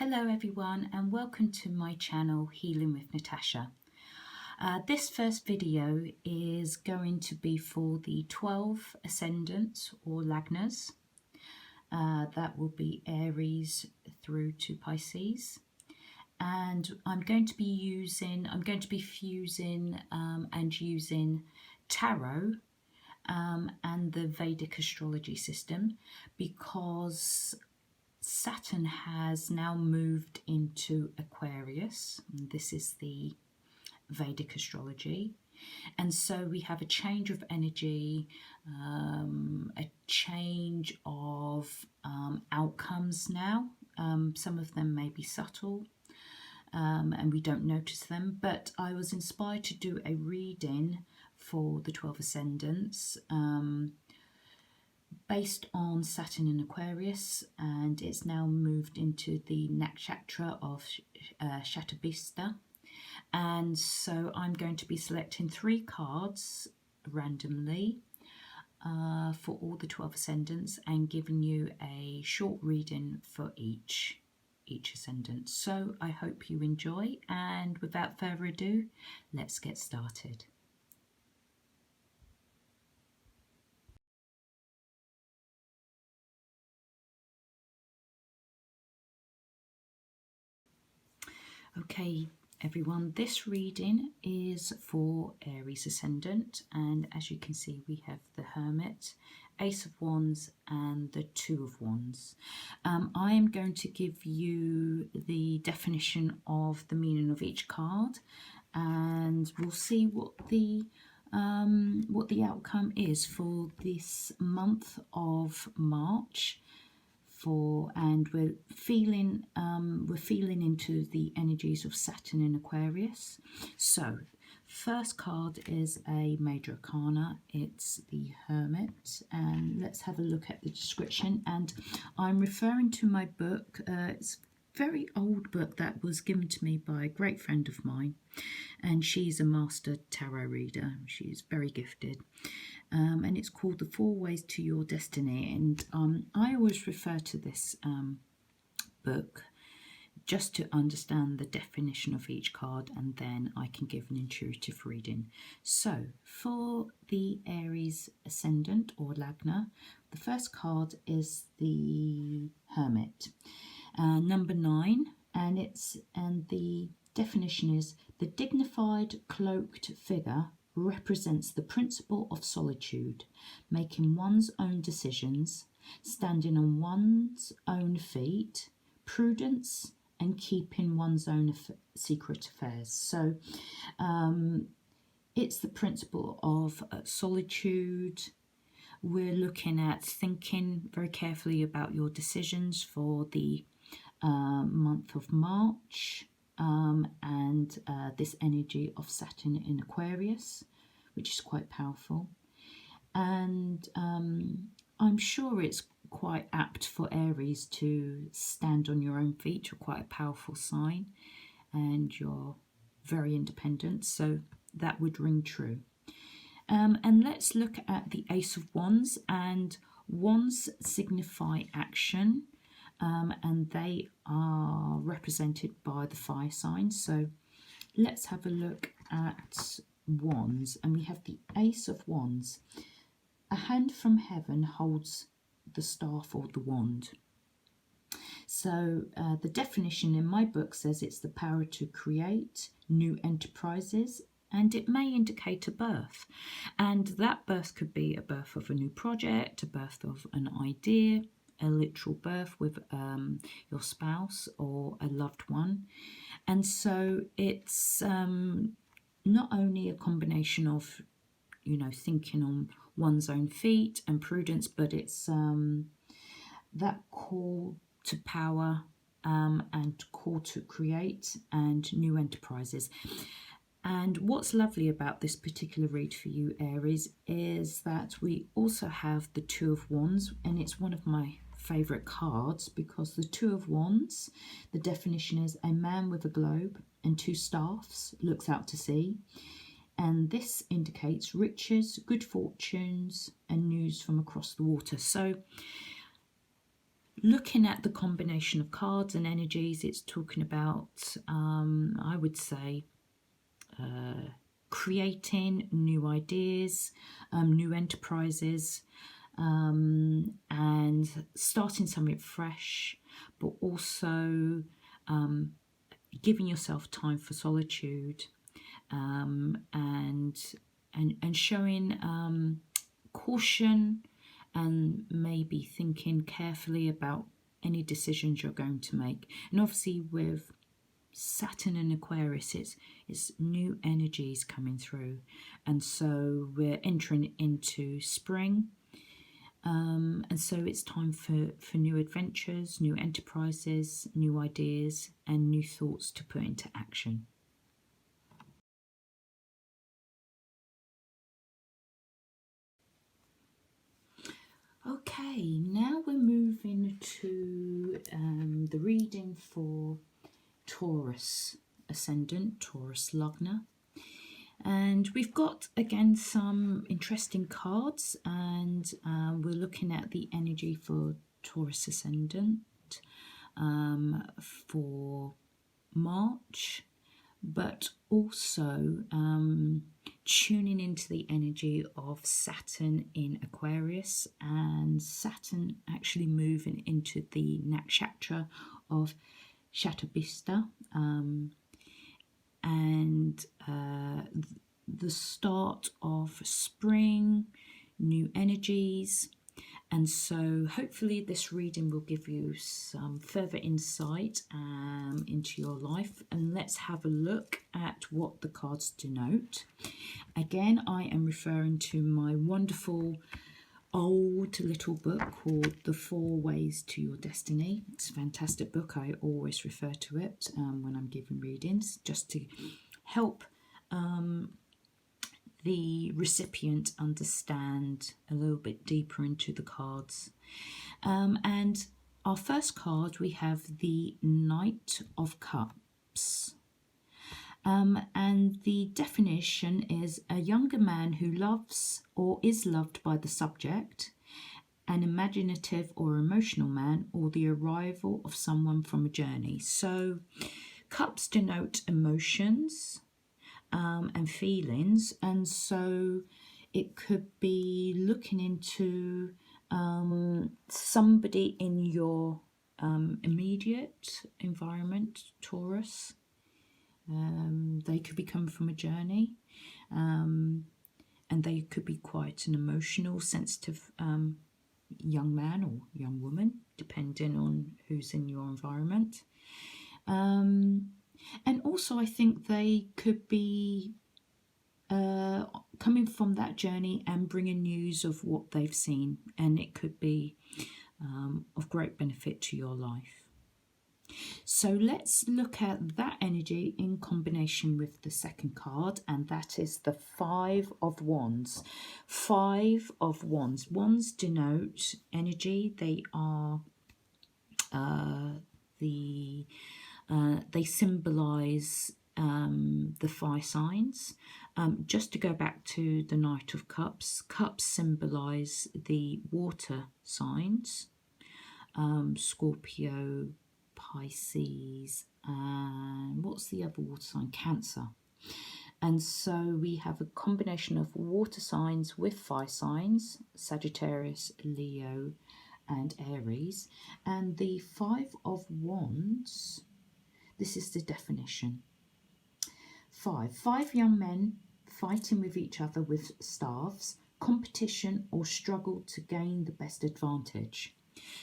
Hello everyone and welcome to my channel Healing with Natasha. This first video is going to be for the 12 Ascendants or Lagnas. That will be Aries through to Pisces. And I'm going to be fusing and using tarot and the Vedic astrology system, because Saturn has now moved into Aquarius. This is the Vedic astrology. And so we have a change of energy, a change of outcomes now. Some of them may be subtle and we don't notice them, but I was inspired to do a reading for the 12 Ascendants based on Saturn in Aquarius, and it's now moved into the Nakshatra of Satabhisha. And so I'm going to be selecting 3 cards randomly for all the 12 Ascendants and giving you a short reading for each Ascendant. So I hope you enjoy, and without further ado, let's get started. Okay everyone, this reading is for Aries Ascendant, and as you can see we have the Hermit, Ace of Wands and the Two of Wands. I am going to give you the definition of the meaning of each card, and we'll see what the outcome is for this month of March. And we're feeling into the energies of Saturn in Aquarius. So first card is a major arcana. It's the Hermit, and let's have a look at the description. And I'm referring to my book. It's a very old book that was given to me by a great friend of mine, and she's a master tarot reader. She's very gifted. And it's called The 4 Ways to Your Destiny. And I always refer to this book just to understand the definition of each card, and then I can give an intuitive reading. So for the Aries Ascendant or Lagna, the first card is the Hermit, number 9, and the definition is: the dignified cloaked figure represents the principle of solitude, making one's own decisions, standing on one's own feet, prudence, and keeping one's own secret affairs. So it's the principle of solitude. We're looking at thinking very carefully about your decisions for the month of March. And this energy of Saturn in Aquarius, which is quite powerful. And I'm sure it's quite apt for Aries to stand on your own feet. You're quite a powerful sign and you're very independent, so that would ring true. And let's look at the Ace of Wands, and wands signify action. And they are represented by the fire signs. So let's have a look at wands, and we have the Ace of Wands. A hand from heaven holds the staff or the wand. So the definition in my book says it's the power to create new enterprises, and it may indicate a birth. And that birth could be a birth of a new project, a birth of an idea, a literal birth with your spouse or a loved one. And so it's not only a combination of, thinking on one's own feet and prudence, but it's that call to power and call to create and new enterprises. And what's lovely about this particular read for you, Aries, is that we also have the Two of Wands, and it's one of my favourite cards, because the Two of Wands, the definition is: a man with a globe and 2 staffs looks out to sea, and this indicates riches, good fortunes and news from across the water. So looking at the combination of cards and energies, it's talking about, I would say, creating new ideas, new enterprises, and starting something fresh, but also giving yourself time for solitude, and showing caution, and maybe thinking carefully about any decisions you're going to make. And obviously with Saturn and Aquarius, it's new energies coming through, and so we're entering into spring, and so it's time for new adventures, new enterprises, new ideas, and new thoughts to put into action. Okay, now we're moving to the reading for Taurus Ascendant, Taurus Lagna. And we've got, again, some interesting cards, and we're looking at the energy for Taurus Ascendant for March, but also tuning into the energy of Saturn in Aquarius, and Saturn actually moving into the Nakshatra of Satabhisha, and the start of spring, new energies. And so hopefully this reading will give you some further insight into your life. And let's have a look at what the cards denote. Again, I am referring to my wonderful old little book called The 4 Ways to Your Destiny. It's a fantastic book. I always refer to it when I'm giving readings, just to help the recipient understand a little bit deeper into the cards. And our first card, we have the Knight of Cups. And the definition is a younger man who loves or is loved by the subject, an imaginative or emotional man, or the arrival of someone from a journey. So cups denote emotions and feelings, and so it could be looking into somebody in your immediate environment, Taurus. They could be coming from a journey, and they could be quite an emotional, sensitive young man or young woman, depending on who's in your environment. And also I think they could be coming from that journey and bringing news of what they've seen, and it could be of great benefit to your life. So let's look at that energy in combination with the second card, and that is the 5 of Wands. 5 of Wands. Wands denote energy. They are they symbolize the 5 signs. Just to go back to the Knight of Cups, cups symbolize the water signs, Scorpio, Pisces, and what's the other water sign? Cancer. And so we have a combination of water signs with 5 signs, Sagittarius, Leo, and Aries. And the 5 of Wands, this is the definition. 5 young men fighting with each other with staffs, competition or struggle to gain the best advantage.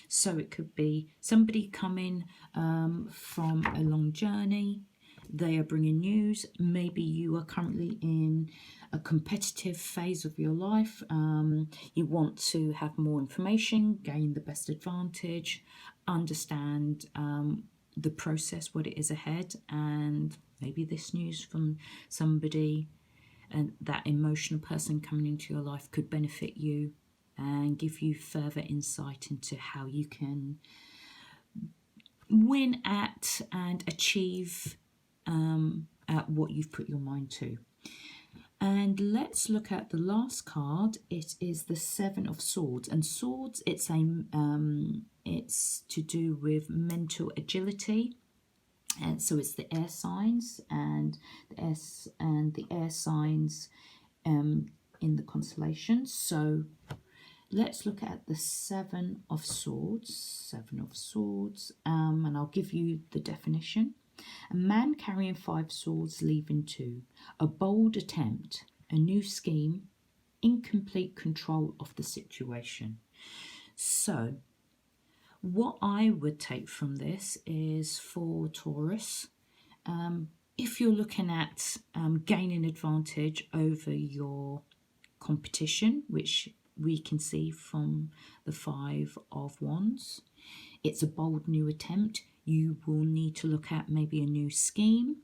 So it could be somebody coming from a long journey. They are bringing news. Maybe you are currently in a competitive phase of your life. You want to have more information, gain the best advantage, understand the process, what it is ahead, and maybe this news from somebody, and that emotional person coming into your life could benefit you and give you further insight into how you can win at and achieve at what you've put your mind to. And let's look at the last card. It is the Seven of Swords, and swords, it's to do with mental agility, and so it's the air signs and the air signs in the constellations. So let's look at the Seven of Swords. Seven of Swords, and I'll give you the definition. A man carrying 5 swords, leaving 2. A bold attempt, a new scheme, incomplete control of the situation. So, what I would take from this is for Taurus, if you're looking at gaining advantage over your competition, which we can see from the 5 of Wands, it's a bold new attempt. You will need to look at maybe a new scheme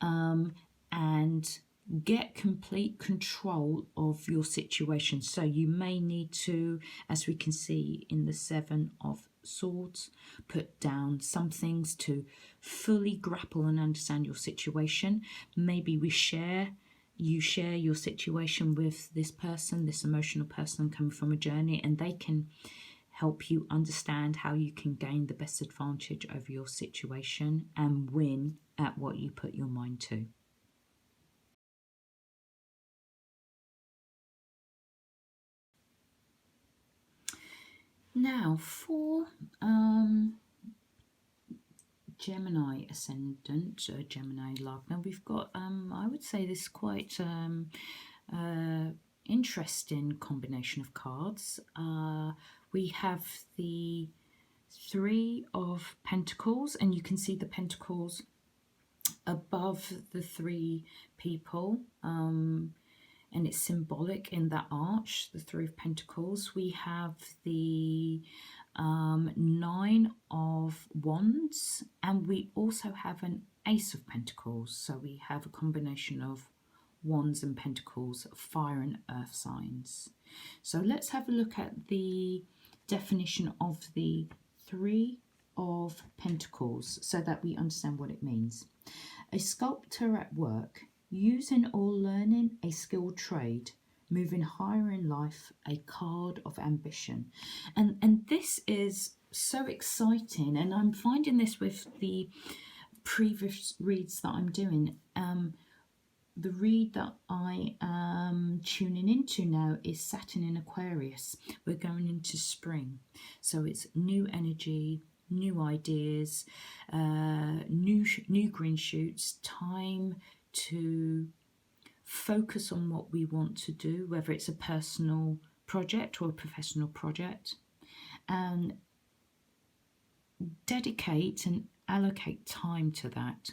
and get complete control of your situation. So you may need to, as we can see in the Seven of Swords, put down some things to fully grapple and understand your situation. Maybe you share your situation with this person, this emotional person coming from a journey, and they can help you understand how you can gain the best advantage over your situation and win at what you put your mind to. Now for Gemini Ascendant, Gemini Lagna, we've got, I would say this is quite interesting combination of cards. We have the 3 of Pentacles, and you can see the Pentacles above the 3 people, and it's symbolic in that arch, the 3 of Pentacles. We have the 9 of Wands, and we also have an Ace of Pentacles. So we have a combination of Wands and Pentacles, fire and earth signs. So let's have a look at the definition of the 3 of Pentacles so that we understand what it means. A sculptor at work, using or learning a skilled trade, moving higher in life, a card of ambition. And this is so exciting, and I'm finding this with the previous reads that I'm doing. The read that I am tuning into now is Saturn in Aquarius. We're going into spring, so it's new energy, new ideas, new green shoots, time to focus on what we want to do, whether it's a personal project or a professional project, and dedicate and allocate time to that.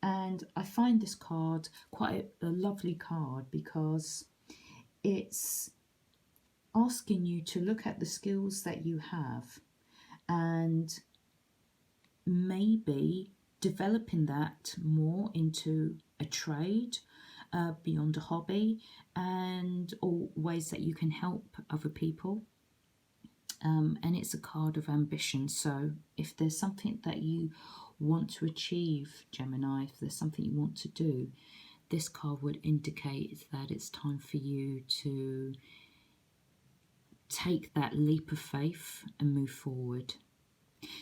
And I find this card quite a lovely card because it's asking you to look at the skills that you have and maybe developing that more into a trade, beyond a hobby, and or ways that you can help other people. And it's a card of ambition. So if there's something that you want to achieve, Gemini, if there's something you want to do, this card would indicate that it's time for you to take that leap of faith and move forward.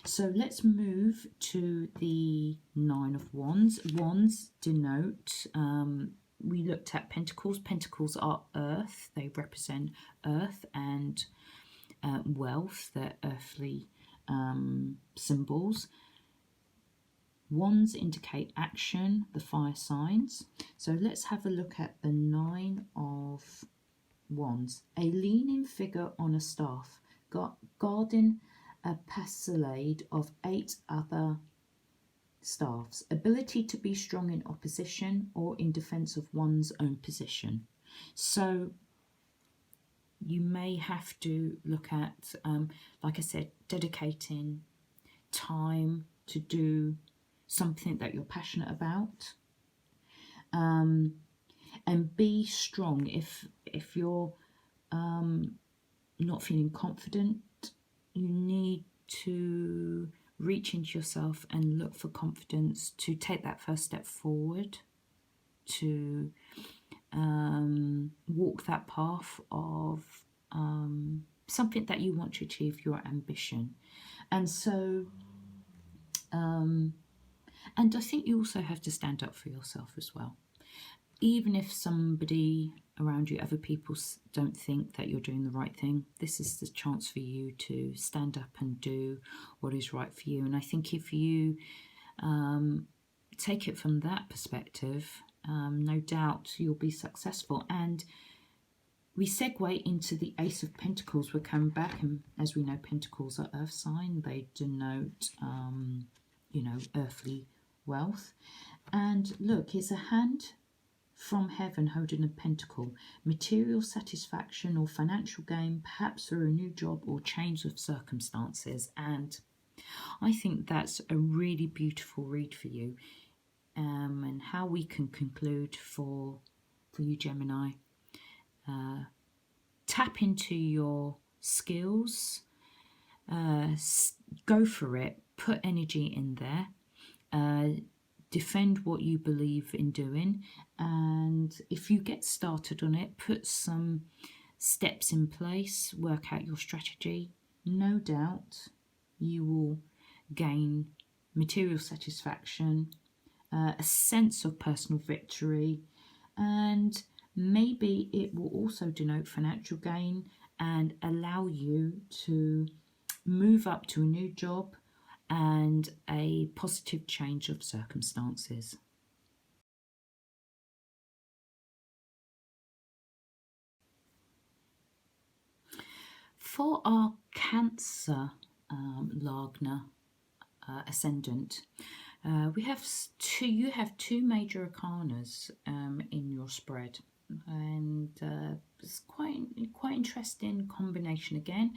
So let's move to the 9 of Wands. Wands denote, we looked at Pentacles. Pentacles are earth. They represent earth and wealth. They're earthly symbols. Wands indicate action, the fire signs. So let's have a look at the 9 of Wands. A leaning figure on a staff, guarding a palisade of 8 other staffs. Ability to be strong in opposition or in defense of one's own position. So you may have to look at, like I said, dedicating time to do something that you're passionate about, and be strong. If you're not feeling confident, you need to reach into yourself and look for confidence to take that first step forward, to walk that path of something that you want to achieve, your ambition. And so, and I think you also have to stand up for yourself as well. Even if somebody around you, other people, don't think that you're doing the right thing, this is the chance for you to stand up and do what is right for you. And I think if you take it from that perspective, no doubt you'll be successful. And we segue into the Ace of Pentacles. We're coming back, and as we know, Pentacles are earth sign. They denote, earthly wealth. And look, it's a hand from heaven holding a pentacle, material satisfaction or financial gain, perhaps through a new job or change of circumstances. And I think that's a really beautiful read for you, and how we can conclude for you, Gemini. Tap into your skills, go for it, put energy in there, defend what you believe in doing, and if you get started on it, put some steps in place, work out your strategy. No doubt you will gain material satisfaction, a sense of personal victory, and maybe it will also denote financial gain and allow you to move up to a new job and a positive change of circumstances. For our Cancer Lagna ascendant, you have two major arcanas in your spread, and it's quite interesting combination again.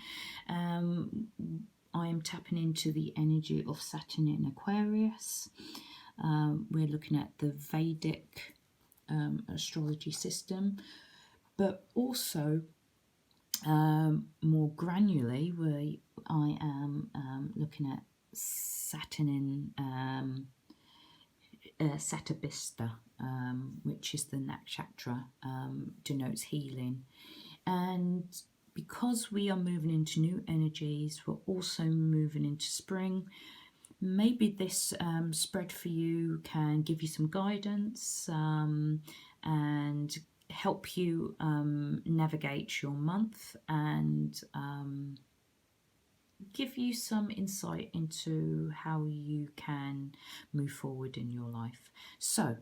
I am tapping into the energy of Saturn in Aquarius. We're looking at the Vedic astrology system, but also more granularly, where I am looking at Saturn in Satabhisha, which is the Nakshatra, denotes healing. And because we are moving into new energies, we're also moving into spring. Maybe this spread for you can give you some guidance and help you navigate your month, and give you some insight into how you can move forward in your life. So,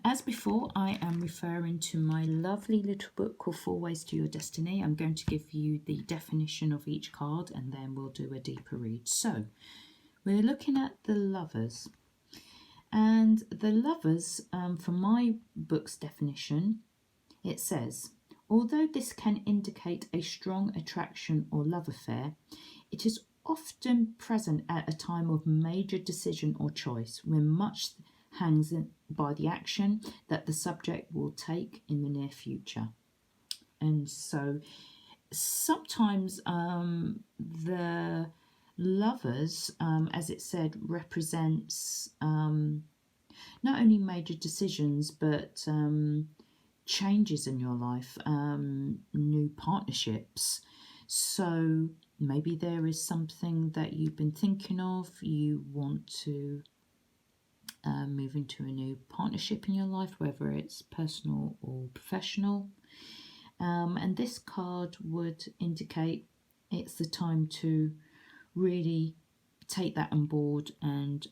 as before, I am referring to my lovely little book called 4 Ways to Your Destiny. I'm going to give you the definition of each card, and then we'll do a deeper read. So, we're looking at the Lovers. And the Lovers, from my book's definition, it says, although this can indicate a strong attraction or love affair, it is often present at a time of major decision or choice, when much hangs by the action that the subject will take in the near future. And so sometimes the Lovers, as it said, represents not only major decisions, but changes in your life, new partnerships. So maybe there is something that you've been thinking of, you want to move into a new partnership in your life, whether it's personal or professional. And this card would indicate it's the time to really take that on board and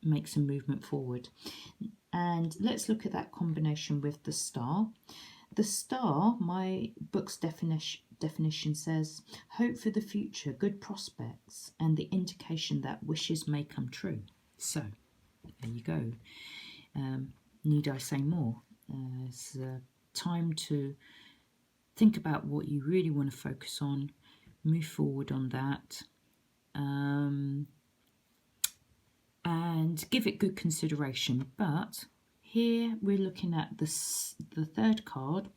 make some movement forward. And let's look at that combination with the Star. The Star, my book's definition says, hope for the future, good prospects, and the indication that wishes may come true. So, there you go. Need I say more? It's a time to think about what you really want to focus on, move forward on that, and give it good consideration. But here we're looking at the third card,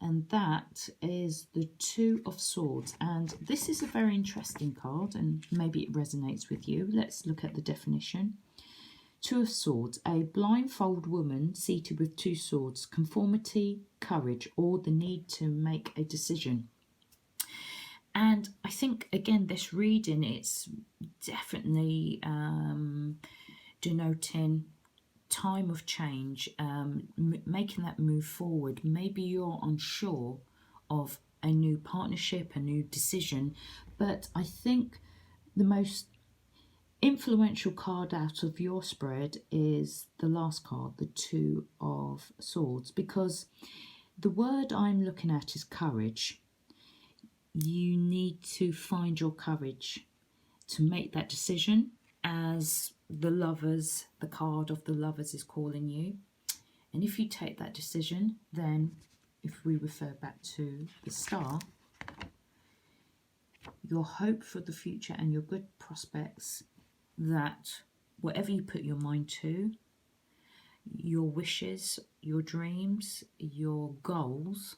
and that is the Two of Swords. And this is a very interesting card, and maybe it resonates with you. Let's look at the definition. Two of Swords, a blindfold woman seated with two swords, conformity, courage, or the need to make a decision. And I think, again, this reading, it's definitely denoting time of change, making that move forward. Maybe you're unsure of a new partnership, a new decision, but I think the most influential card out of your spread is the last card, the Two of Swords, because the word I'm looking at is courage. You need to find your courage to make that decision, as the Lovers, the card of the Lovers is calling you. And if you take that decision, then if we refer back to the Star, your hope for the future and your good prospects, that whatever you put your mind to, your wishes, your dreams, your goals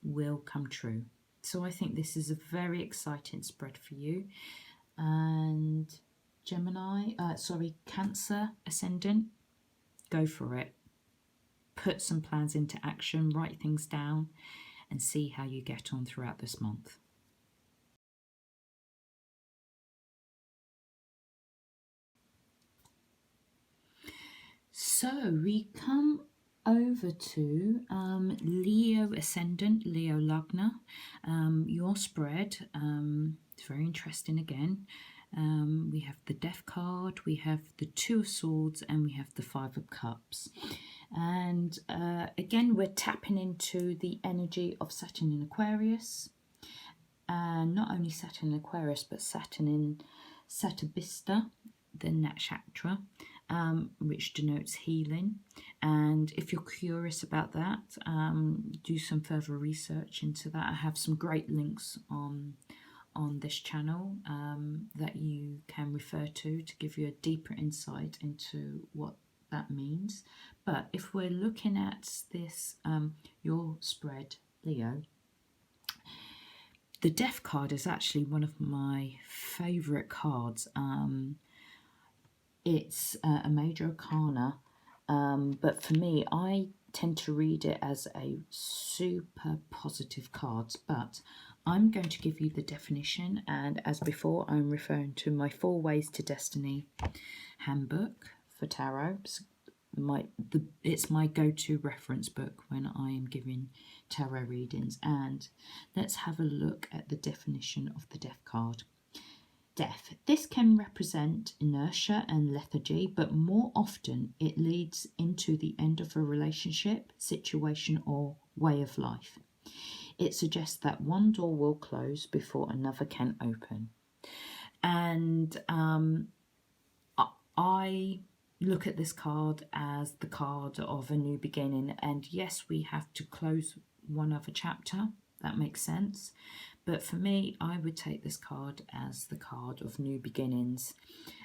will come true. So I think this is a very exciting spread for you. And Cancer Ascendant, go for it. Put some plans into action, write things down, and see how you get on throughout this month. So we come over to Leo Ascendant, Leo Lagna. Your spread, it's very interesting again. We have the Death card, we have the Two of Swords, and we have the Five of Cups. And again, we're tapping into the energy of Saturn in Aquarius. And not only Saturn in Aquarius, but Saturn in Satabhisha, the Nakshatra, which denotes healing. And if you're curious about that, do some further research into that. I have some great links on this channel that you can refer to give you a deeper insight into what that means. But if we're looking at this, your spread, Leo, the Death card is actually one of my favourite cards. It's a major arcana, but for me, I tend to read it as a super positive card. But I'm going to give you the definition, and as before, I'm referring to my 4 Ways to Destiny handbook for tarot. It's my go-to reference book when I am giving tarot readings. And let's have a look at the definition of the Death card. Death. This can represent inertia and lethargy, but more often it leads into the end of a relationship, situation, or way of life. It suggests that one door will close before another can open. And I look at this card as the card of a new beginning. And yes, we have to close one other chapter. That makes sense. But for me, I would take this card as the card of new beginnings.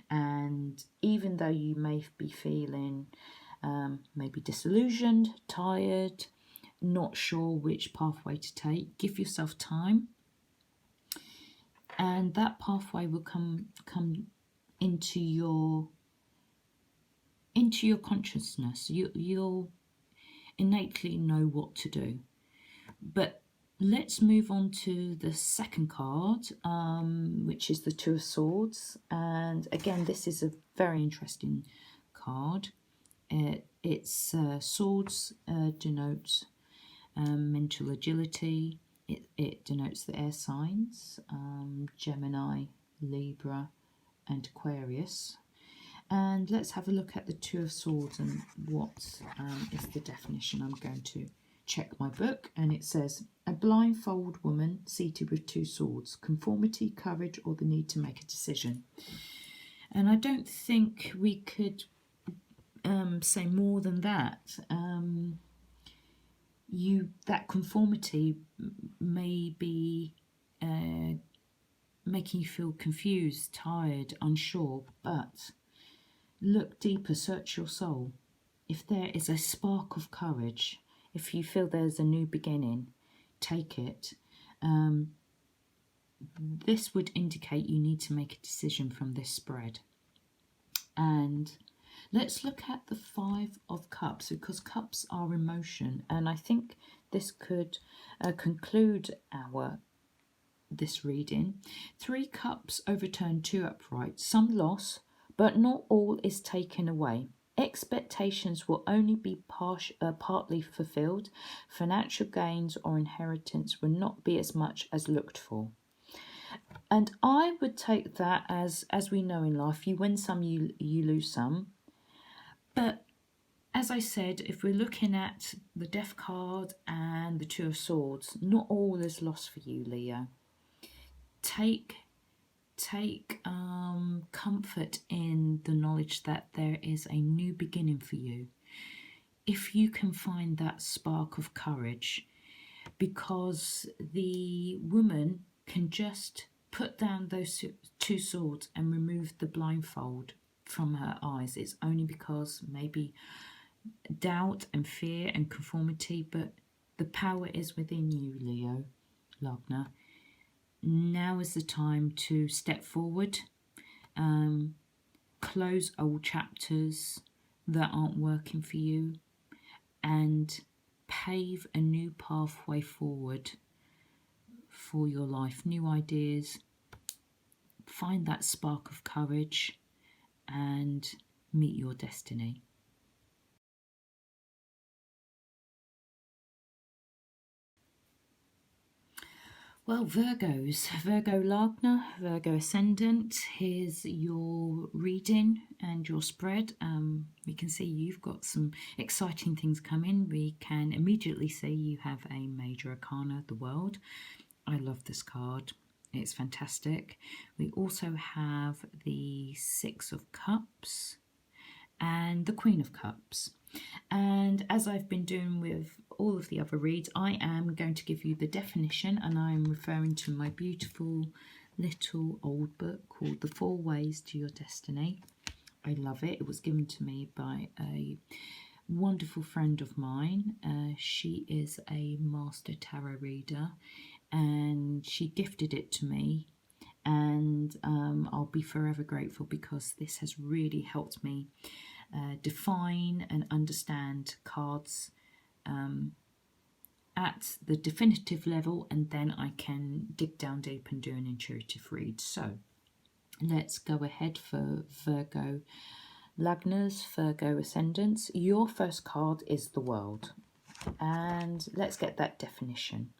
And even though you may be feeling maybe disillusioned, tired, not sure which pathway to take, give yourself time. And that pathway will come into your consciousness. You'll innately know what to do. But let's move on to the second card, which is the Two of Swords. And again, this is a very interesting card. It's swords denotes mental agility. It denotes the air signs, Gemini, Libra, and Aquarius. And let's have a look at the Two of Swords and what is the definition. I'm going to check my book, and it says, a blindfold woman seated with two swords, conformity, courage, or the need to make a decision. And I don't think we could say more than that. That conformity may be making you feel confused, tired, unsure, but look deeper, search your soul. If there is a spark of courage, if you feel there's a new beginning, take it. This would indicate you need to make a decision from this spread. And Let's look at the Five of Cups, because cups are emotion, and I think this could conclude this reading. 3 cups overturned, 2 upright. Some loss, but not all is taken away. Expectations will only be partly fulfilled. Financial gains or inheritance will not be as much as looked for. And I would take that as we know in life, you win some, you lose some. But as I said, if we're looking at the Death card and the Two of Swords, not all is lost for you, Leo. Take comfort in the knowledge that there is a new beginning for you. If you can find that spark of courage, because the woman can just put down those 2 swords and remove the blindfold from her eyes. It's only because maybe doubt and fear and conformity, but the power is within you, Leo, Lagna. Now is the time to step forward, close old chapters that aren't working for you, and pave a new pathway forward for your life. New ideas, find that spark of courage and meet your destiny. Well, Virgos, Virgo Lagna, Virgo Ascendant, here's your reading and your spread. We can see you've got some exciting things coming. We can immediately see you have a major arcana, the World. I love this card. It's fantastic. We also have the Six of Cups and the Queen of Cups. And as I've been doing with all of the other reads, I am going to give you the definition, and I'm referring to my beautiful little old book called The 4 Ways to Your Destiny. I love it. It was given to me by a wonderful friend of mine. She is a master tarot reader, and she gifted it to me, and I'll be forever grateful, because this has really helped me define and understand cards at the definitive level, and then I can dig down deep and do an intuitive read. So let's go ahead for Virgo Lagnas, Virgo Ascendants. Your first card is the World, and let's get that definition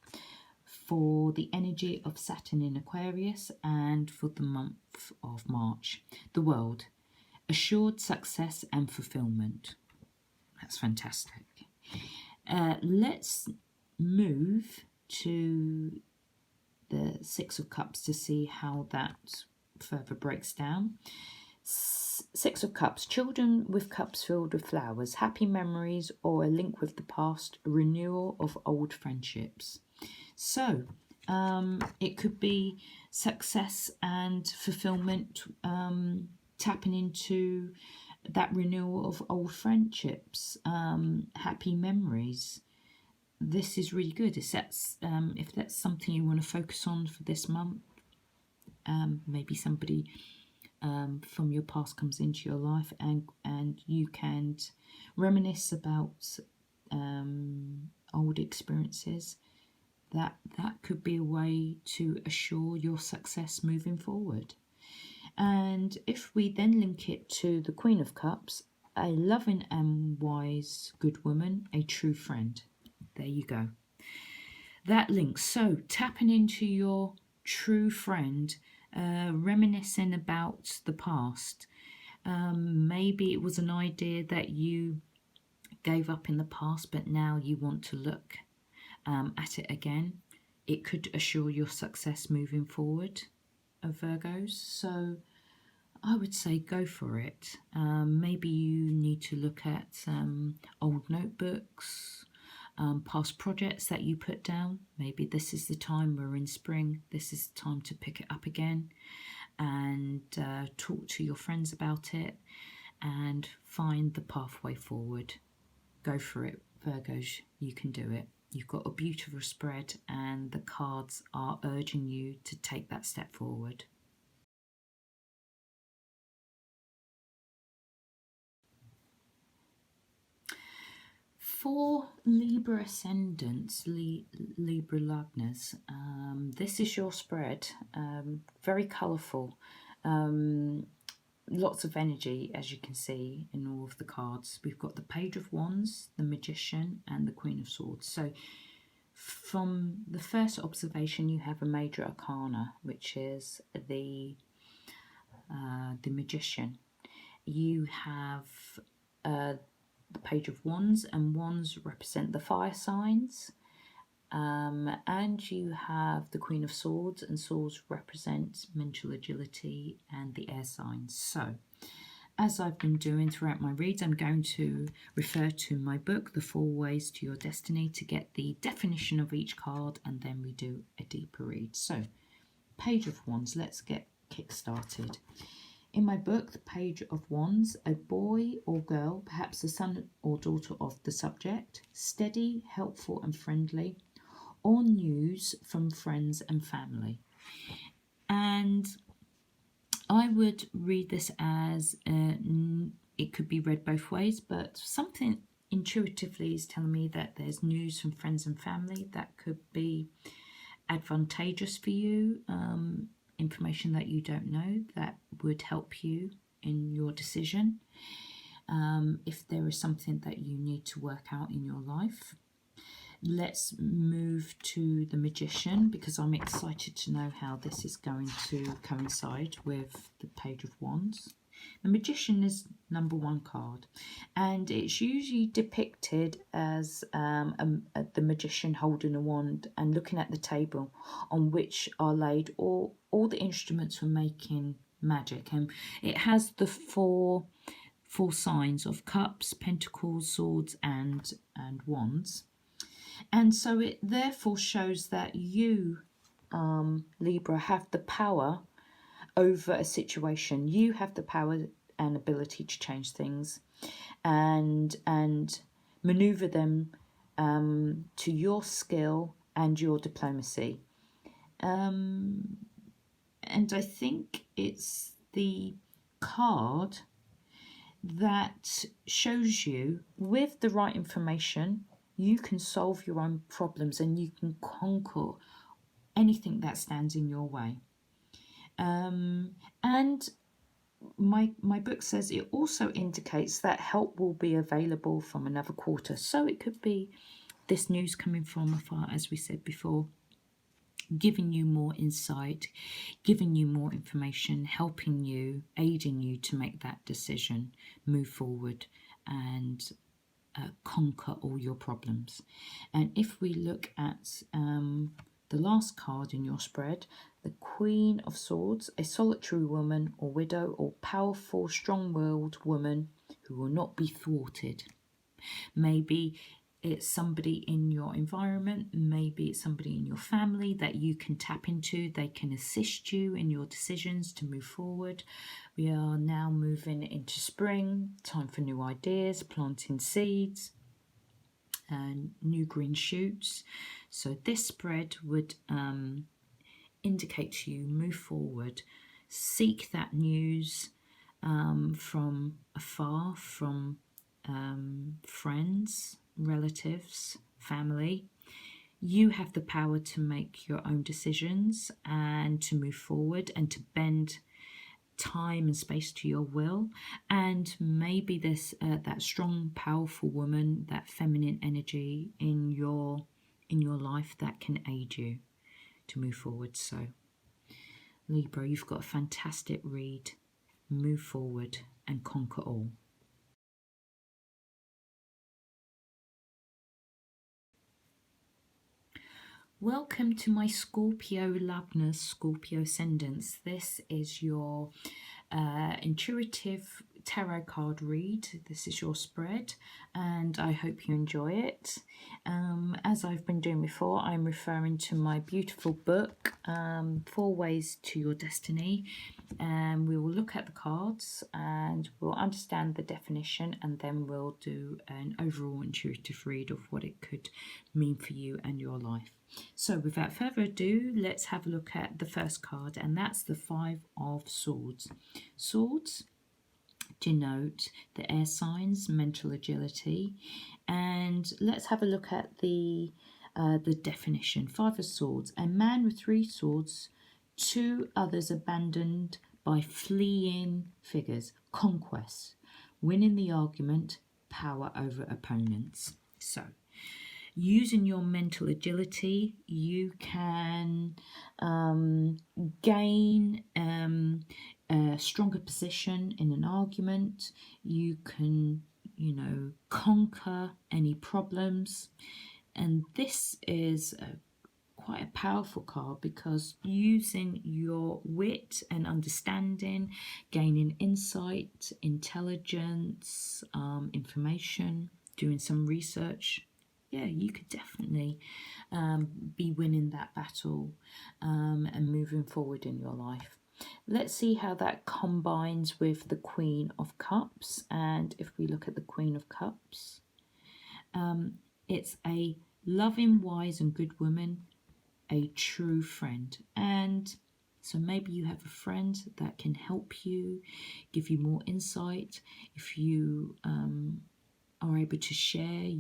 for the energy of Saturn in Aquarius and for the month of March. The World: assured success and fulfillment. That's fantastic. Let's move to the Six of Cups to see how that further breaks down. Six of Cups: children with cups filled with flowers, happy memories or a link with the past, renewal of old friendships. So it could be success and fulfillment, tapping into that renewal of old friendships, happy memories. This is really good. If that's something you want to focus on for this month, maybe somebody from your past comes into your life, and you can reminisce about old experiences. That could be a way to assure your success moving forward. And if we then link it to the Queen of Cups, a loving and wise good woman, a true friend. There you go. That links. So tapping into your true friend, reminiscing about the past. Maybe it was an idea that you gave up in the past, but now you want to look at it again. It could assure your success moving forward, of Virgos. So I would say go for it. Maybe you need to look at old notebooks, past projects that you put down. Maybe this is the time, we're in spring, this is the time to pick it up again and talk to your friends about it and find the pathway forward. Go for it, Virgos. You can do it. You've got a beautiful spread, and the cards are urging you to take that step forward. For Libra Ascendants, Libra Lagnas, this is your spread. Very colourful. Lots of energy, as you can see in all of the cards. We've got the Page of Wands, the Magician, and the Queen of Swords. So from the first observation, you have a major arcana, which is the Magician. You have the Page of Wands, and Wands represent the fire signs. And you have the Queen of Swords, and Swords represent mental agility and the air signs. So, as I've been doing throughout my reads, I'm going to refer to my book, The 4 Ways to Your Destiny, to get the definition of each card, and then we do a deeper read. So, Page of Wands, let's get kick-started. In my book, The Page of Wands, a boy or girl, perhaps the son or daughter of the subject, steady, helpful and friendly, or news from friends and family. And I would read this as, it could be read both ways, but something intuitively is telling me that there's news from friends and family that could be advantageous for you, information that you don't know that would help you in your decision. If there is something that you need to work out in your life. Let's move to the Magician, because I'm excited to know how this is going to coincide with the Page of Wands. The Magician is number 1 card, and it's usually depicted as the magician holding a wand and looking at the table on which are laid all the instruments for making magic. And it has the four signs of cups, pentacles, swords, and wands. And so it therefore shows that you, Libra, have the power over a situation. You have the power and ability to change things and maneuver them to your skill and your diplomacy. And I think it's the card that shows you, with the right information, you can solve your own problems and you can conquer anything that stands in your way. And my book says it also indicates that help will be available from another quarter. So it could be this news coming from afar, as we said before, giving you more insight, giving you more information, helping you, aiding you to make that decision, move forward and conquer all your problems. And if we look at the last card in your spread, the Queen of Swords, a solitary woman or widow or powerful, strong-willed woman who will not be thwarted. Maybe it's somebody in your environment, maybe it's somebody in your family that you can tap into. They can assist you in your decisions to move forward. We are now moving into spring, time for new ideas, planting seeds and new green shoots. So this spread would indicate to you, move forward, seek that news from afar, from friends, relatives, family. You have the power to make your own decisions and to move forward and to bend time and space to your will. And maybe there's that strong, powerful woman, that feminine energy in your life that can aid you to move forward. So Libra, you've got a fantastic read. Move forward and conquer all. Welcome to my Scorpio Lagnas, Scorpio Ascendants. This is your intuitive tarot card read. This is your spread and I hope you enjoy it. As I've been doing before, I'm referring to my beautiful book, 4 Ways to Your Destiny. And we will look at the cards and we'll understand the definition, and then we'll do an overall intuitive read of what it could mean for you and your life. So without further ado, let's have a look at the first card, and that's the 5 of Swords. Swords denote the air signs, mental agility. And let's have a look at the definition. 5 of Swords. A man with 3 swords, 2 others abandoned by fleeing figures. Conquest. Winning the argument, power over opponents. So, using your mental agility, you can gain a stronger position in an argument. You can, conquer any problems. And this is quite a powerful card, because using your wit and understanding, gaining insight, intelligence, information, doing some research, you could definitely be winning that battle and moving forward in your life. Let's see how that combines with the Queen of Cups. And if we look at the Queen of Cups, it's a loving, wise and good woman, a true friend. And so maybe you have a friend that can help you, give you more insight. If you are able to share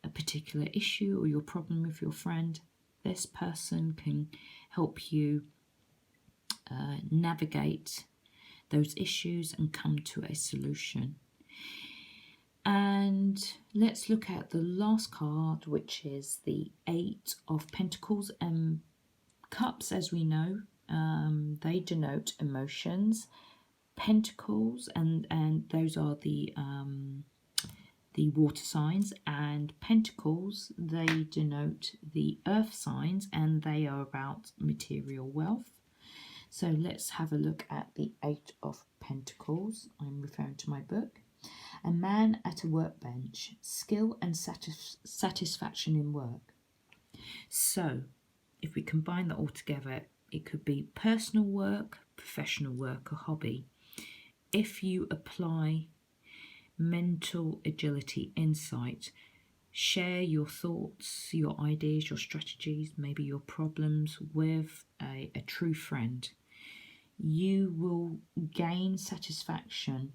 a particular issue or your problem with your friend, this person can help you navigate those issues and come to a solution. And let's look at the last card, which is the 8 of Pentacles. And cups, as we know, they denote emotions. Pentacles, and those are the water signs, and pentacles, they denote the earth signs, and they are about material wealth. So let's have a look at the 8 of Pentacles. I'm referring to my book. A man at a workbench, skill and satisfaction in work. So if we combine that all together, it could be personal work, professional work, a hobby. If you apply mental agility, insight, share your thoughts, your ideas, your strategies, maybe your problems with a true friend, you will gain satisfaction.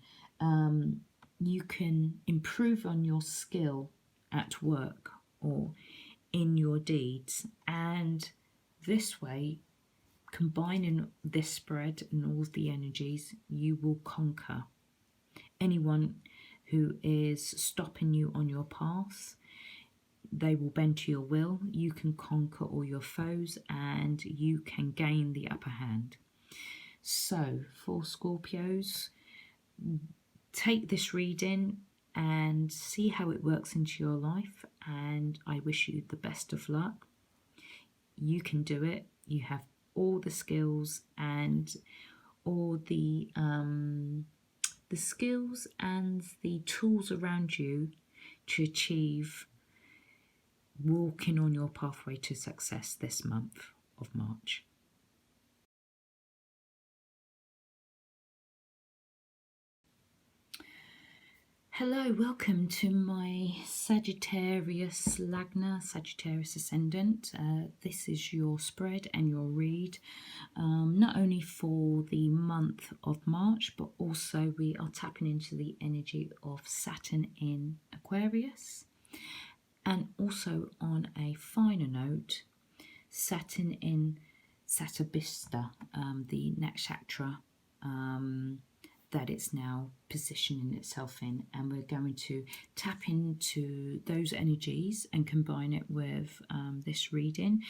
You can improve on your skill at work or in your deeds, and this way, combining this spread and all the energies, you will conquer anyone who is stopping you on your path. They will bend to your will. You can conquer all your foes and you can gain the upper hand. So for Scorpios, take this reading and see how it works into your life, and I wish you the best of luck. You can do it. You have all the skills and all the skills and the tools around you to achieve walking on your pathway to success this month of March. Hello, welcome to my Sagittarius Lagna, Sagittarius Ascendant. This is your spread and your read, not only for the month of March, but also we are tapping into the energy of Saturn in Aquarius. And also on a finer note, Saturn in Satabhisha, the Nakshatra that it's now positioning itself in, and we're going to tap into those energies and combine it with this reading,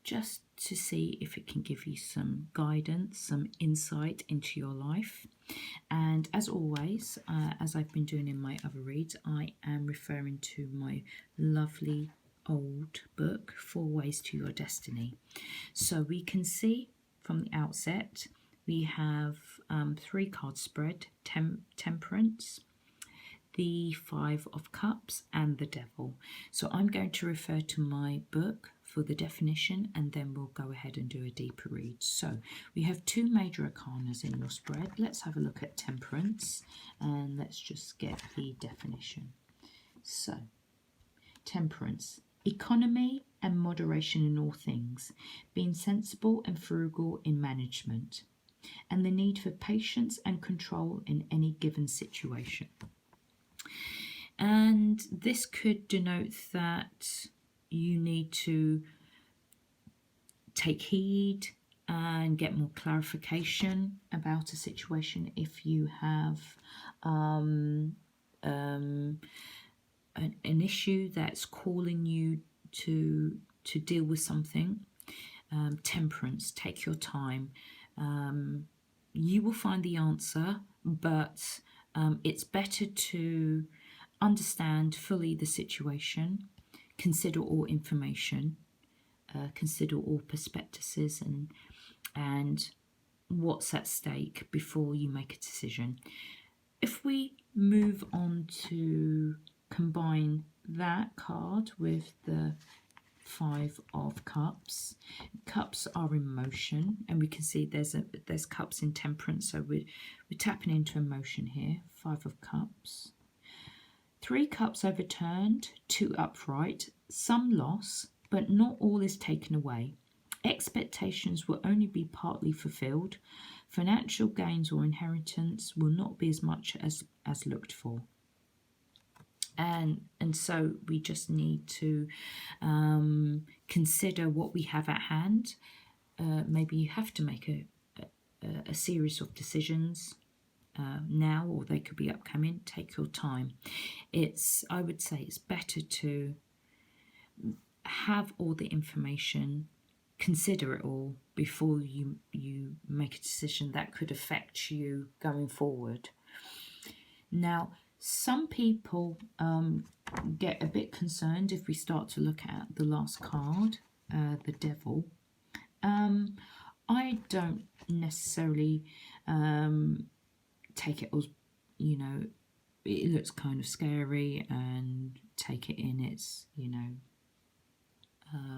just to see if it can give you some guidance, some insight into your life. And as always, as I've been doing in my other reads, I am referring to my lovely old book, 4 Ways to Your Destiny. So we can see from the outset, we have 3 card spread, Temperance, the 5 of Cups and the Devil. So I'm going to refer to my book for the definition, and then we'll go ahead and do a deeper read. So we have 2 major arcanas in your spread. Let's have a look at Temperance, and let's just get the definition. So Temperance, economy and moderation in all things, being sensible and frugal in management. and the need for patience and control in any given situation. And this could denote that you need to take heed and get more clarification about a situation if you have an issue that's calling you to deal with something. Temperance, take your time. You will find the answer, but it's better to understand fully the situation, consider all information, consider all perspectives and what's at stake before you make a decision. If we move on to combine that card with the Five of Cups. Cups are emotion, and we can see there's cups in temperance, so we're tapping into emotion here. Five of Cups. 3 cups overturned, 2 upright, some loss, but not all is taken away. Expectations will only be partly fulfilled. Financial gains or inheritance will not be as much as looked for. And so we just need to consider what we have at hand. Maybe you have to make a series of decisions now, or they could be upcoming. Take your time. I would say it's better to have all the information, consider it all before you make a decision that could affect you going forward. Now, some people get a bit concerned if we start to look at the last card, the Devil. I don't necessarily take it as, it looks kind of scary, and take it in its,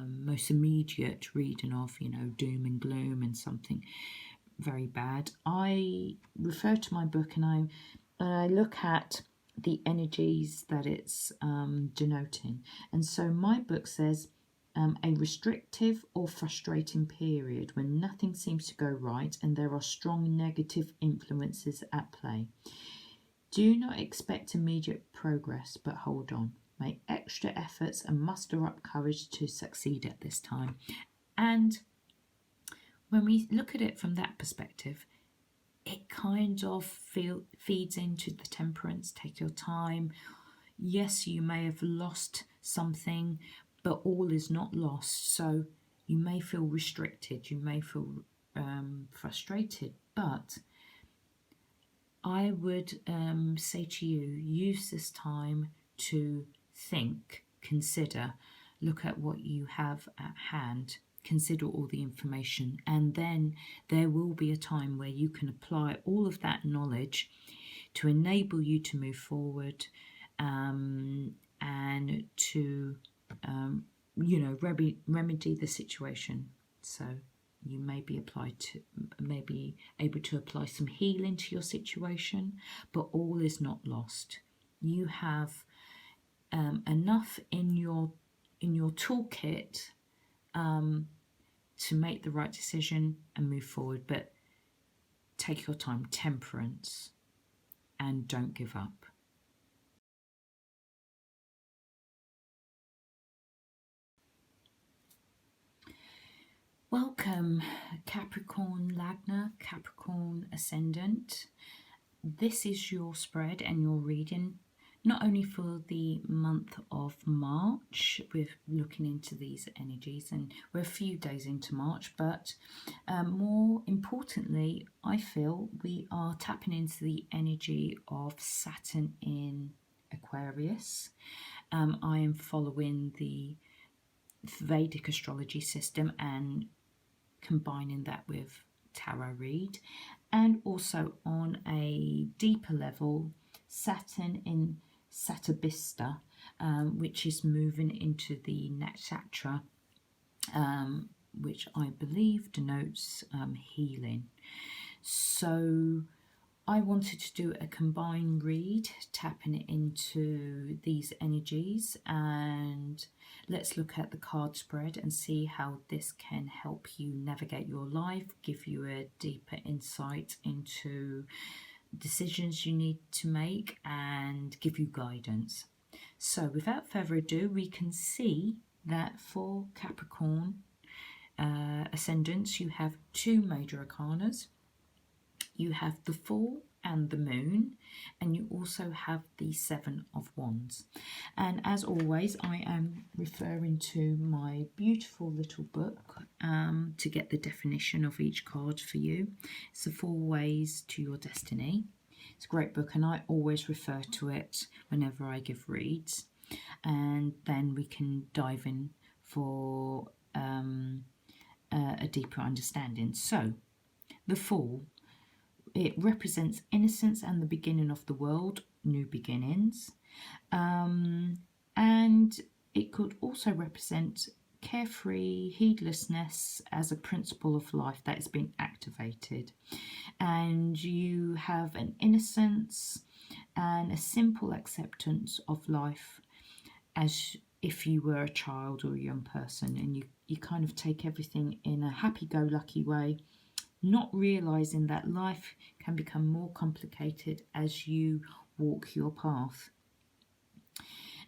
most immediate reading of, doom and gloom and something very bad. I refer to my book and I look at the energies that it's denoting. And so my book says a restrictive or frustrating period when nothing seems to go right and there are strong negative influences at play. Do not expect immediate progress, but hold on. Make extra efforts and muster up courage to succeed at this time. And when we look at it from that perspective, it kind of feeds into the temperance. Take your time. Yes, you may have lost something, but all is not lost. So you may feel restricted, you may feel frustrated, but I would say to you, use this time to think, consider, look at what you have at hand, consider all the information, and then there will be a time where you can apply all of that knowledge to enable you to move forward and to remedy the situation. So you may be able to apply some healing to your situation, but all is not lost. You have enough in your toolkit to make the right decision and move forward, but take your time, temperance, and don't give up. Welcome, Capricorn Lagna, Capricorn Ascendant. This is your spread and your reading, not only for the month of March. We're looking into these energies and we're a few days into March, but more importantly, I feel we are tapping into the energy of Saturn in Aquarius. I am following the Vedic astrology system and combining that with tarot read, and also on a deeper level, Saturn in Satabhisha, which is moving into the Nakshatra, which I believe denotes healing. So I wanted to do a combined read, tapping into these energies, and let's look at the card spread and see how this can help you navigate your life, give you a deeper insight into decisions you need to make, and give you guidance. So without further ado, we can see that for Capricorn ascendants, you have two major arcanas. You have the Fool and the Moon, and you also have the Seven of Wands. And as always, I am referring to my beautiful little book to get the definition of each card for you. It's the 4 Ways to Your Destiny. It's a great book, and I always refer to it whenever I give reads. And then we can dive in for a deeper understanding. So, the Fool. It represents innocence and the beginning of the world, new beginnings. And it could also represent carefree heedlessness as a principle of life that has been activated. And you have an innocence and a simple acceptance of life as if you were a child or a young person, and you kind of take everything in a happy-go-lucky way, not realizing that life can become more complicated as you walk your path.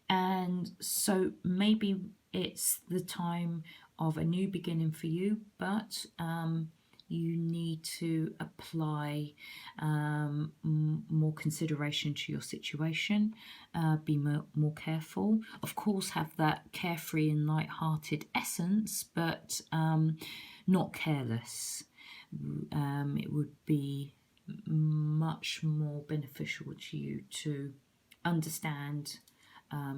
And so maybe it's the time of a new beginning for you, but you need to apply more consideration to your situation, be more careful. Of course, have that carefree and light-hearted essence, but not careless. It would be much more beneficial to you to understand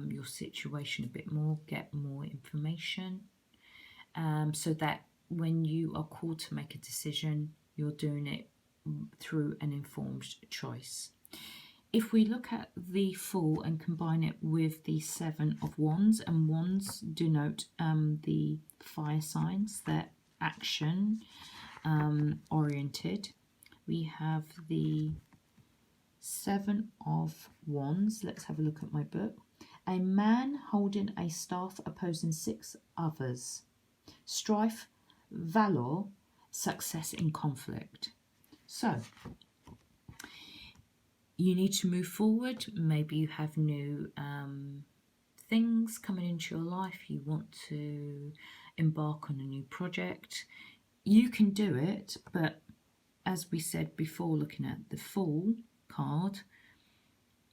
your situation a bit more, get more information, so that when you are called to make a decision, you're doing it through an informed choice. If we look at the Fool and combine it with the Seven of Wands, and Wands denote the fire signs, their action oriented, we have the Seven of Wands. Let's have a look at my book. A man holding a staff opposing 6 others. Strife, valor, success in conflict. So you need to move forward. Maybe you have new things coming into your life. You want to embark on a new project. You can do it, but as we said before, looking at the Fool card,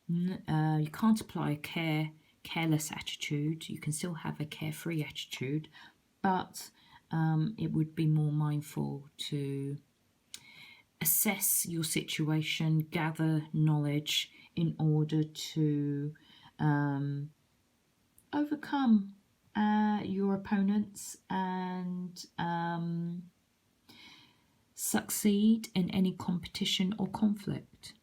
you can't apply a careless attitude. You can still have a carefree attitude, but it would be more mindful to assess your situation, gather knowledge in order to overcome your opponents and succeed in any competition or conflict.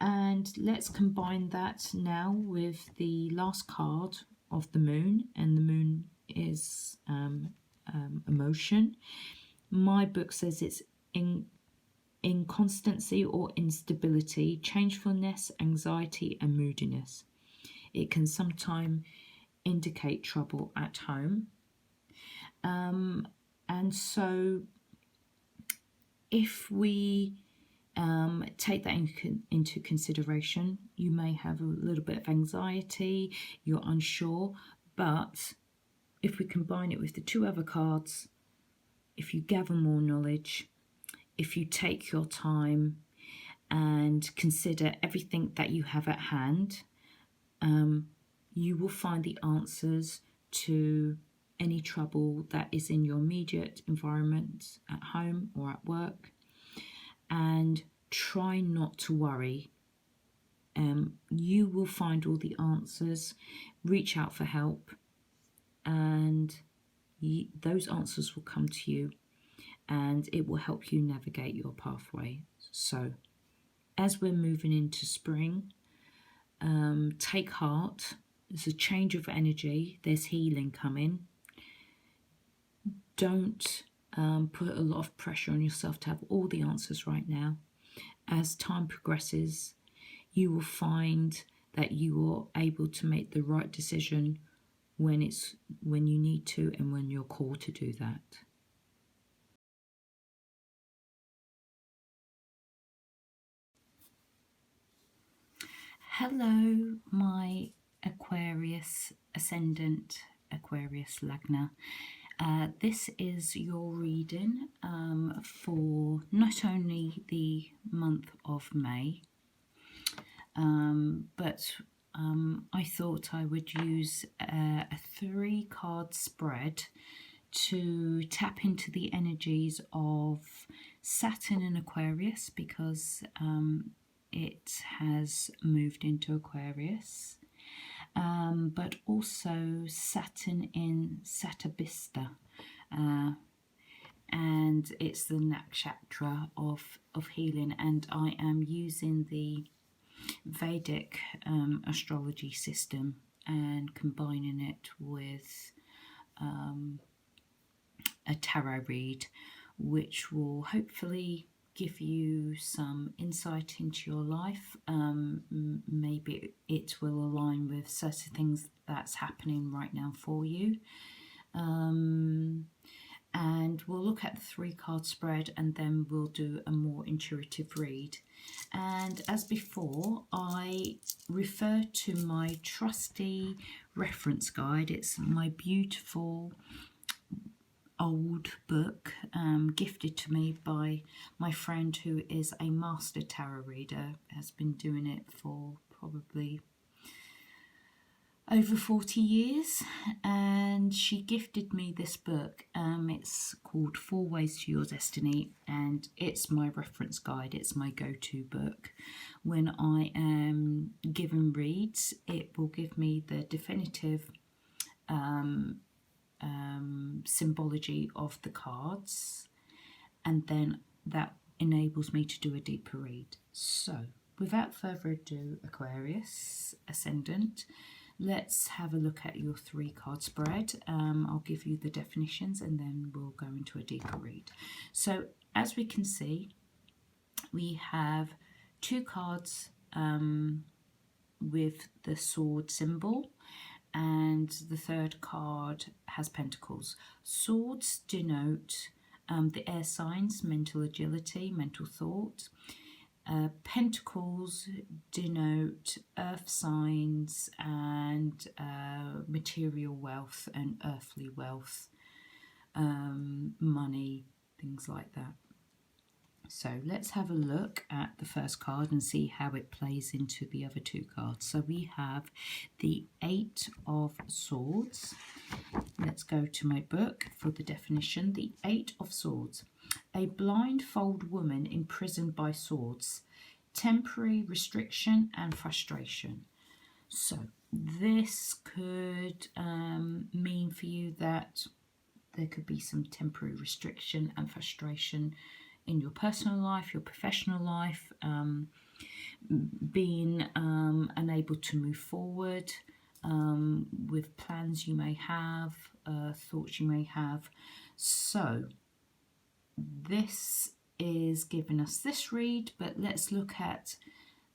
And let's combine that now with the last card of the Moon, and the Moon is emotion. My book says it's inconstancy or instability, changefulness, anxiety and moodiness. It can sometimes indicate trouble at home. And so if we take that into consideration, you may have a little bit of anxiety, you're unsure, but if we combine it with the 2 other cards, if you gather more knowledge, if you take your time and consider everything that you have at hand, you will find the answers to any trouble that is in your immediate environment, at home or at work. And try not to worry. You will find all the answers. Reach out for help, and those answers will come to you, and it will help you navigate your pathway. So as we're moving into spring, take heart. There's a change of energy. There's healing coming. Don't put a lot of pressure on yourself to have all the answers right now. as time progresses, you will find that you are able to make the right decision when you need to and when you're called to do that. Hello, my Aquarius Ascendant, Aquarius Lagna. This is your reading for not only the month of May, but I thought I would use a 3-card spread to tap into the energies of Saturn in Aquarius, because it has moved into Aquarius, but also Saturn in Satabhisha, and it's the Nakshatra of healing, and I am using the Vedic astrology system and combining it with a tarot read, which will hopefully give you some insight into your life. Maybe it will align with certain things that's happening right now for you. And we'll look at the 3-card spread, and then we'll do a more intuitive read. And as before, I refer to my trusty reference guide. It's my beautiful old book, gifted to me by my friend who is a master tarot reader, has been doing it for probably over 40 years, and she gifted me this book. It's called 4 Ways to Your Destiny, and it's my reference guide. It's my go-to book. When I am given reads, it will give me the definitive symbology of the cards, and then that enables me to do a deeper read. So without further ado, Aquarius Ascendant, let's have a look at your 3-card spread. I'll give you the definitions and then we'll go into a deeper read. So as we can see, we have 2 cards with the sword symbol, and the 3rd card has pentacles. Swords denote the air signs, mental agility, mental thought. Pentacles denote earth signs and material wealth and earthly wealth, money, things like that. So let's have a look at the first card and see how it plays into the other 2 cards. So we have the 8 of Swords. Let's go to my book for the definition. The 8 of Swords. A blindfold woman imprisoned by swords. Temporary restriction and frustration. So this could mean for you that there could be some temporary restriction and frustration in your personal life, your professional life, being unable to move forward with plans you may have, thoughts you may have. So this is giving us this read, but let's look at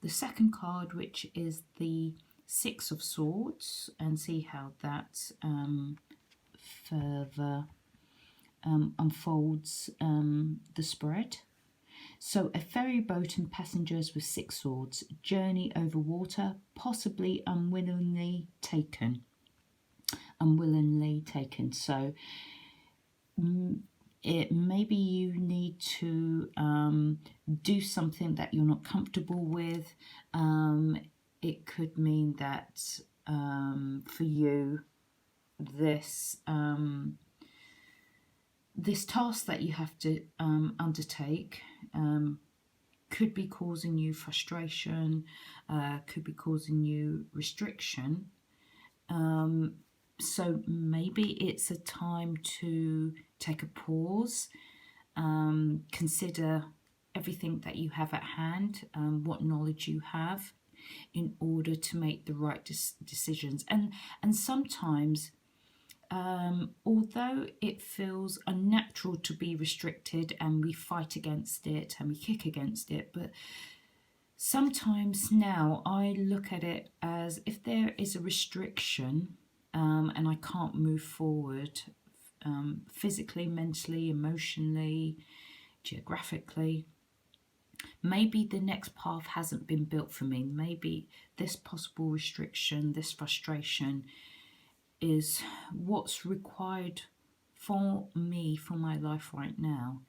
the second card, which is the 6 of Swords, and see how that further unfolds the spread. So a ferry boat and passengers with 6 swords journey over water, possibly unwillingly taken. So maybe you need to do something that you're not comfortable with. It could mean that for you, this task that you have to undertake could be causing you frustration, could be causing you restriction. So maybe it's a time to take a pause, consider everything that you have at hand, what knowledge you have, in order to make the right decisions. And sometimes although it feels unnatural to be restricted and we fight against it and we kick against it, but sometimes now I look at it as if there is a restriction and I can't move forward physically, mentally, emotionally, geographically, maybe the next path hasn't been built for me. Maybe this possible restriction, this frustration is what's required for me, for my life right now,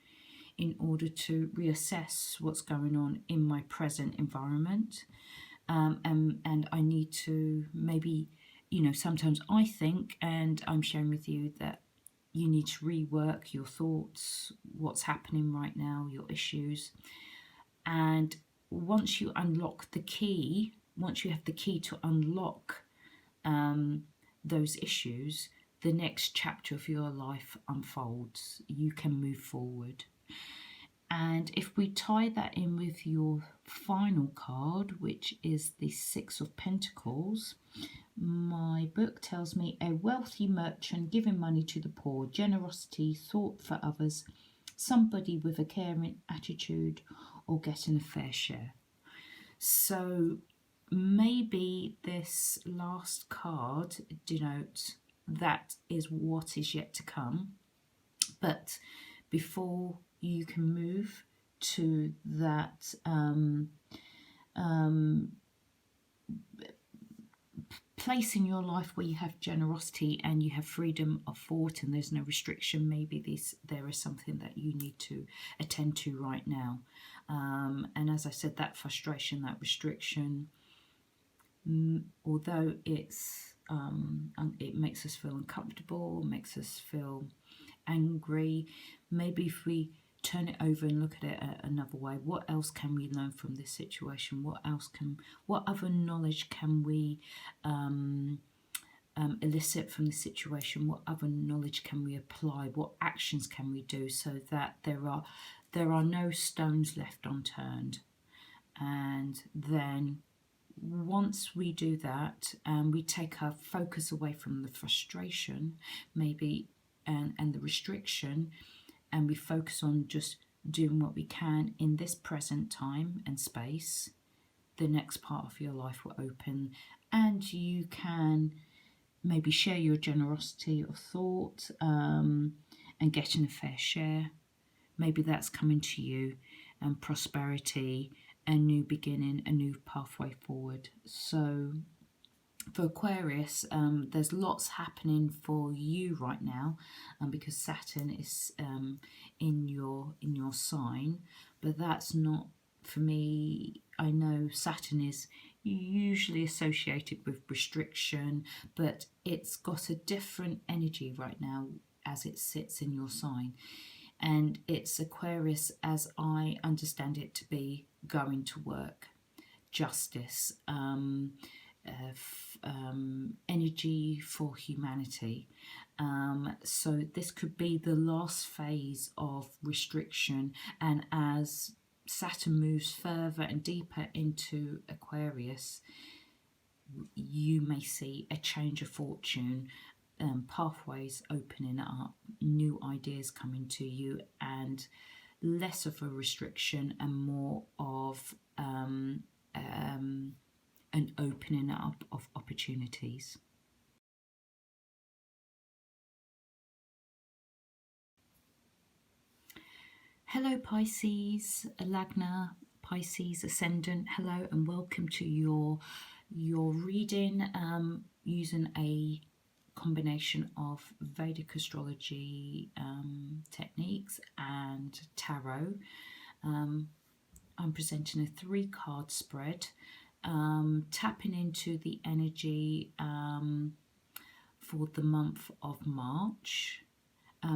in order to reassess what's going on in my present environment. And I need to maybe, sometimes I think, and I'm sharing with you, that you need to rework your thoughts, what's happening right now, your issues. And once you unlock the key, once you have the key to unlock those issues, the next chapter of your life unfolds. You can move forward. And if we tie that in with your final card, which is the Six of Pentacles, my book tells me a wealthy merchant giving money to the poor, generosity, thought for others, somebody with a caring attitude, or getting a fair share. So maybe this last card denotes that is what is yet to come. But before you can move to that place in your life where you have generosity and you have freedom of thought and there's no restriction, maybe there is something that you need to attend to right now. And as I said, that frustration, that restriction, although it makes us feel uncomfortable, makes us feel angry, maybe if we turn it over and look at it another way, what else can we learn from this situation? What other knowledge can we elicit from the situation? What other knowledge can we apply? What actions can we do so that there are no stones left unturned? And then once we do that and we take our focus away from the frustration, maybe, and the restriction, and we focus on just doing what we can in this present time and space, the next part of your life will open and you can maybe share your generosity of thought and getting a fair share. Maybe that's coming to you, and prosperity, a new beginning, a new pathway forward. So for Aquarius, there's lots happening for you right now, because Saturn is in your sign. But that's not for me. I know Saturn is usually associated with restriction, but it's got a different energy right now as it sits in your sign. And it's Aquarius, as I understand it to be, going to work, justice, energy for humanity. So this could be the last phase of restriction, and as Saturn moves further and deeper into Aquarius, you may see a change of fortune, pathways opening up, new ideas coming to you, and less of a restriction and more of an opening up of opportunities. Hello Pisces, Lagna, Pisces Ascendant. Hello and welcome to your reading using a combination of Vedic astrology techniques and tarot. I'm presenting a 3-card spread, tapping into the energy for the month of March,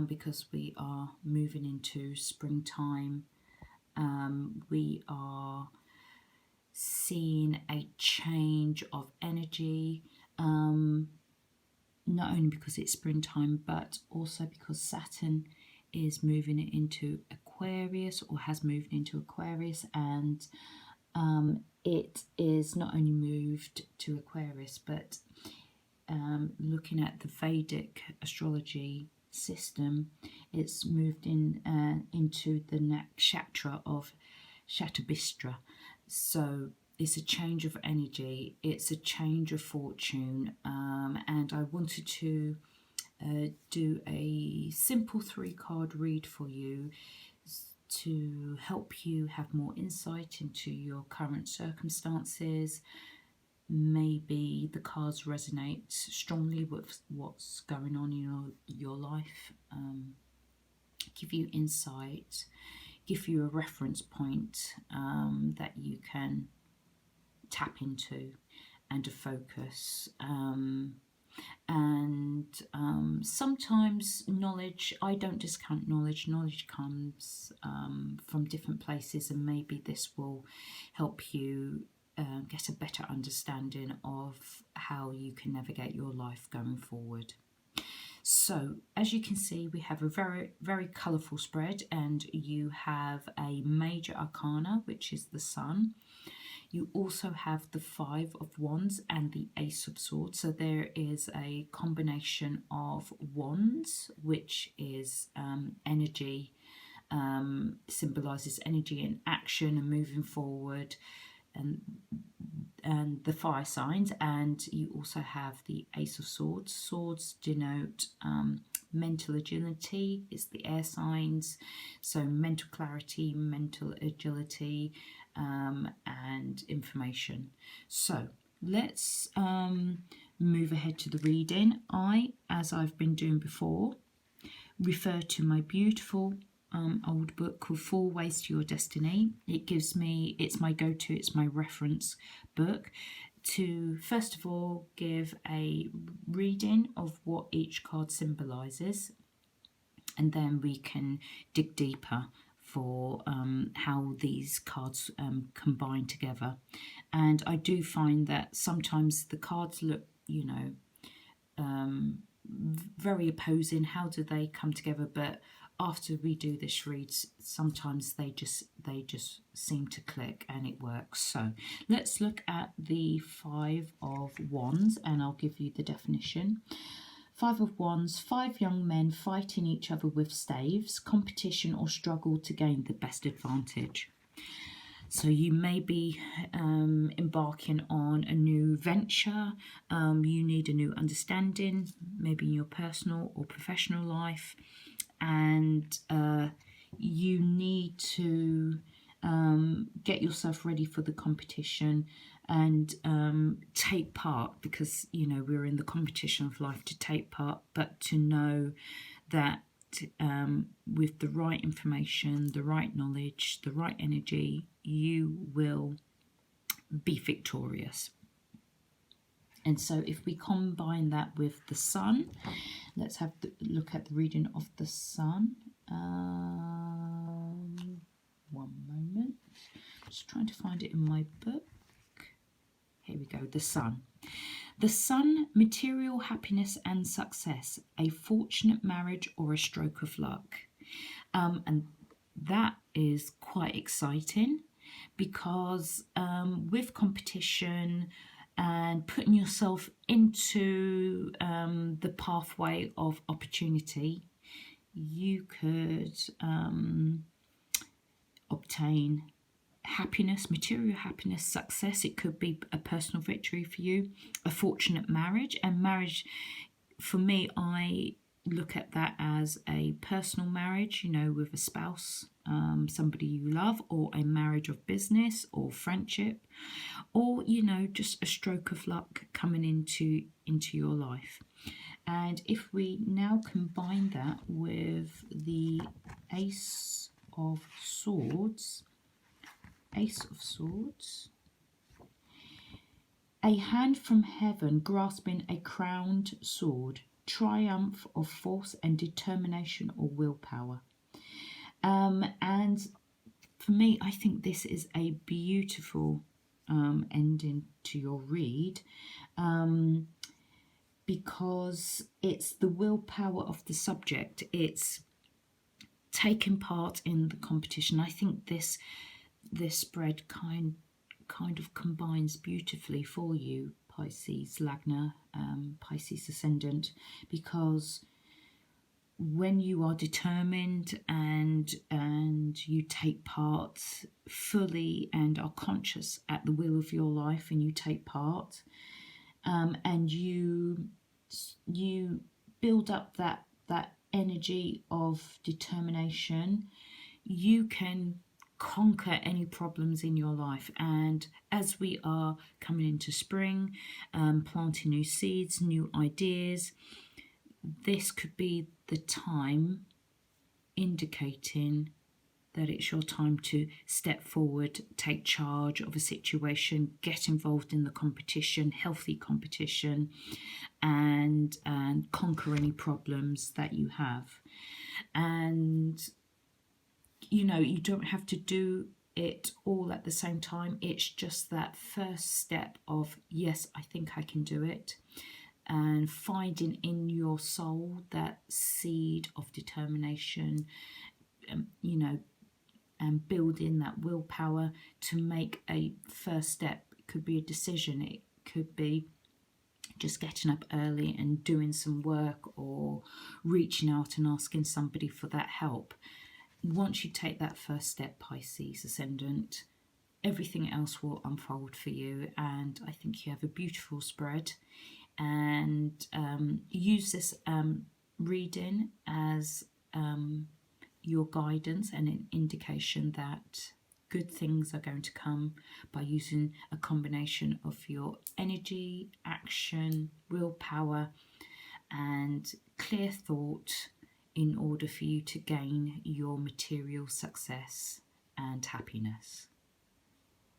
because we are moving into springtime. We are seeing a change of energy, not only because it's springtime, but also because Saturn is moving it into Aquarius, or has moved into Aquarius, and it is not only moved to Aquarius, but looking at the Vedic astrology system, it's moved into the Nakshatra of Satabhisha. So it's a change of energy, it's a change of fortune, and I wanted to do a simple 3-card read for you to help you have more insight into your current circumstances. Maybe the cards resonate strongly with what's going on in your life, give you insight, give you a reference point that you can tap into, and a focus. Sometimes knowledge, I don't discount knowledge. Knowledge comes from different places, and maybe this will help you get a better understanding of how you can navigate your life going forward. So as you can see, we have a very, very colourful spread, and you have a major arcana, which is the Sun. You also have the 5 of Wands and the Ace of Swords. So there is a combination of wands, which is energy, symbolises energy and action and moving forward, and the fire signs. And you also have the Ace of Swords. Swords denote mental agility. It's the air signs, so mental clarity, mental agility, and information. So let's move ahead to the reading. As I've been doing before, refer to my beautiful old book called 4 Ways to Your Destiny. It's my go-to, it's my reference book to, first of all, give a reading of what each card symbolises, and then we can dig deeper for how these cards combine together. And I do find that sometimes the cards look, very opposing. How do they come together? But after we do this read, sometimes they just seem to click and it works. So let's look at the 5 of Wands, and I'll give you the definition. 5 of Wands, 5 young men fighting each other with staves, competition or struggle to gain the best advantage. So you may be embarking on a new venture, you need a new understanding, maybe in your personal or professional life, and you need to get yourself ready for the competition and take part, because we're in the competition of life to take part, but to know that with the right information, the right knowledge, the right energy, you will be victorious. And so if we combine that with the Sun, let's have a look at the reading of the Sun. One moment, just trying to find it in my book. Here we go, the Sun. The Sun, material happiness and success, a fortunate marriage or a stroke of luck. And that is quite exciting, because with competition and putting yourself into the pathway of opportunity, you could obtain happiness, material happiness, success. It could be a personal victory for you, a fortunate marriage. And marriage, for me, I look at that as a personal marriage, with a spouse, somebody you love, or a marriage of business or friendship, or just a stroke of luck coming into your life. And if we now combine that with the Ace of Swords, a hand from heaven grasping a crowned sword, triumph of force and determination or willpower. And for me, I think this is a beautiful ending to your read, because it's the willpower of the subject. It's taking part in the competition. I think this spread kind kind of combines beautifully for you, Pisces Lagna, Pisces Ascendant, because when you are determined and you take part fully and are conscious at the wheel of your life, and you take part, and you build up that energy of determination, you can conquer any problems in your life. And as we are coming into spring, planting new seeds, new ideas, this could be the time indicating that it's your time to step forward, take charge of a situation, get involved in the competition, healthy competition, and conquer any problems that you have. And you don't have to do it all at the same time. It's just that first step of, yes, I think I can do it, and finding in your soul that seed of determination, and building that willpower to make a first step. It could be a decision, it could be just getting up early and doing some work, or reaching out and asking somebody for that help. Once you take that first step, Pisces Ascendant, everything else will unfold for you. And I think you have a beautiful spread. And use this reading as your guidance and an indication that good things are going to come by using a combination of your energy, action, willpower, and clear thought in order for you to gain your material success and happiness.